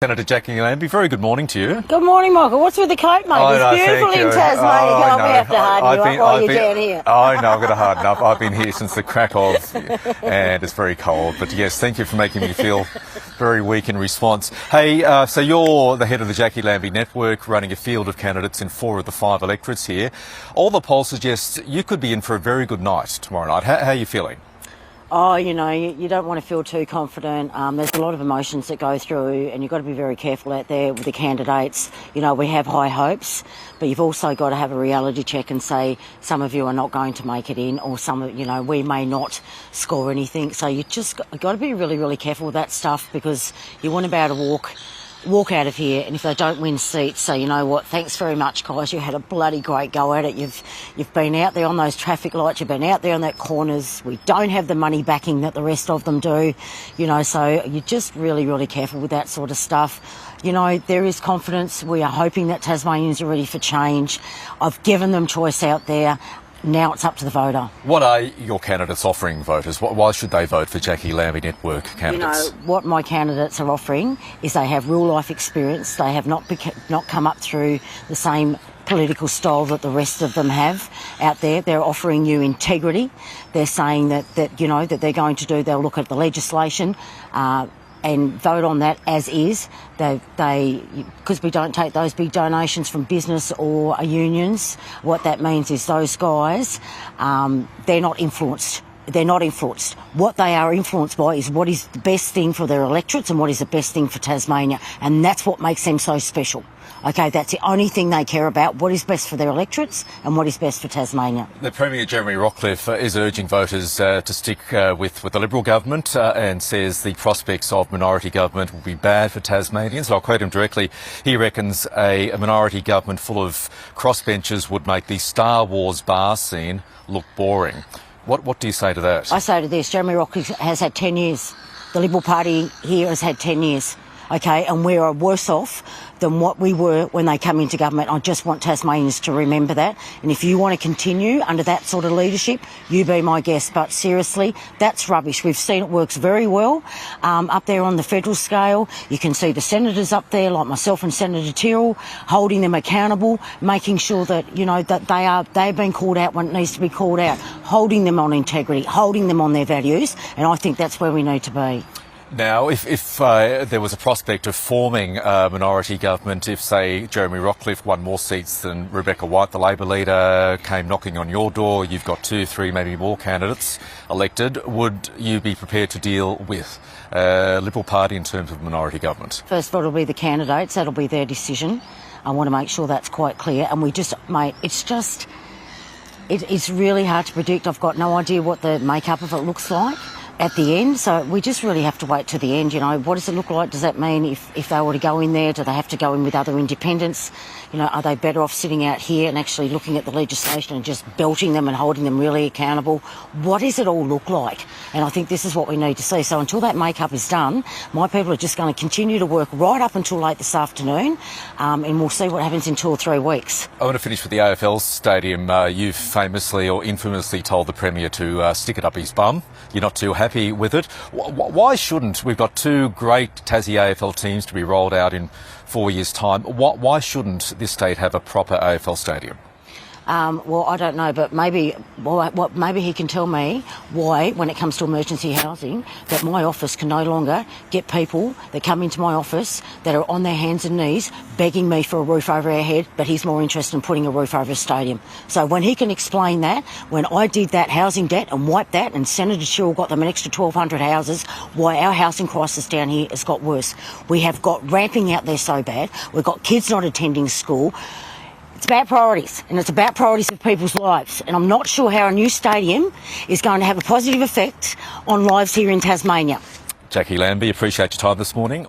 Senator Jacqui Lambie, very good morning to you. Good morning, Michael. What's with the coat, mate? It's beautiful in Tasmania. We have to harden you up while you're down here. I know, I've got to harden up. I've been here since the crack of, and it's very cold. But yes, thank you for making me feel very weak in response. Hey, so you're the head of the Jacqui Lambie Network, running a field of candidates in 4 of the 5 electorates here. All the polls suggest you could be in for a very good night tomorrow night. How are you feeling? Oh, you know, you don't want to feel too confident. There's a lot of emotions that go through, and you've got to be very careful out there with the candidates. You know, we have high hopes, but you've also got to have a reality check and say some of you are not going to make it in, or we may not score anything. So you just got to be really, really careful with that stuff, because you want to be able to walk out of here, and if they don't win seats, say, you know what, thanks very much, guys, you had a bloody great go at it. You've been out there on those traffic lights, you've been out there on that corners. We don't have the money backing that the rest of them do, so you're just really, really careful with that sort of stuff. There is confidence. We are hoping that Tasmanians are ready for change. I've given them choice out there. Now it's up to the voter. What are your candidates offering voters? Why should they vote for Jacqui Lambie Network candidates? What my candidates are offering is they have real life experience. They have not come up through the same political style that the rest of them have out there. They're offering you integrity. They're saying that they're going to they'll look at the legislation and vote on that as is. Because we don't take those big donations from business or unions, what that means is those guys, they're not influenced. They're not influenced. What they are influenced by is what is the best thing for their electorates and what is the best thing for Tasmania. And that's what makes them so special. Okay, that's the only thing they care about, what is best for their electorates and what is best for Tasmania. The Premier, Jeremy Rockcliff, is urging voters to stick with the Liberal government and says the prospects of minority government will be bad for Tasmanians. I'll quote him directly. He reckons a minority government full of crossbenchers would make the Star Wars bar scene look boring. What do you say to that? I say to this, Jeremy Rockcliff has had 10 years. The Liberal Party here has had 10 years. Okay, and we are worse off than what we were when they come into government. I just want Tasmanians to remember that. And if you want to continue under that sort of leadership, you be my guest. But seriously, that's rubbish. We've seen it works very well up there on the federal scale. You can see the senators up there, like myself and Senator Tyrrell, holding them accountable, making sure that, that they've been called out when it needs to be called out, holding them on integrity, holding them on their values. And I think that's where we need to be. Now, if there was a prospect of forming a minority government, if, say, Jeremy Rockcliff won more seats than Rebecca White, the Labor leader, came knocking on your door, you've got 2, 3, maybe more candidates elected, would you be prepared to deal with Liberal Party in terms of minority government? First of all, it'll be the candidates. That'll be their decision. I want to make sure that's quite clear. And it's really hard to predict. I've got no idea what the makeup of it looks like at the end, so we just really have to wait to the end. What does it look like? Does that mean if they were to go in there, do they have to go in with other independents? Are they better off sitting out here and actually looking at the legislation and just belting them and holding them really accountable? What does it all look like? And I think this is what we need to see. So until that makeup is done, my people are just going to continue to work right up until late this afternoon, and we'll see what happens in 2 or 3 weeks. I want to finish with the AFL stadium. You've famously or infamously told the Premier to stick it up his bum. You're not too happy with it. Why shouldn't? We've got 2 great Tassie AFL teams to be rolled out in 4 years' time. Why shouldn't this state have a proper AFL stadium? Well, I don't know, but maybe he can tell me why, when it comes to emergency housing, that my office can no longer get people that come into my office that are on their hands and knees begging me for a roof over our head, but he's more interested in putting a roof over a stadium. So when he can explain that, when I did that housing debt and wiped that, and Senator Tyrrell got them an extra 1,200 houses, why our housing crisis down here has got worse. We have got ramping out there so bad. We've got kids not attending school. It's about priorities, and it's about priorities of people's lives. And I'm not sure how a new stadium is going to have a positive effect on lives here in Tasmania. Jacqui Lambie, appreciate your time this morning.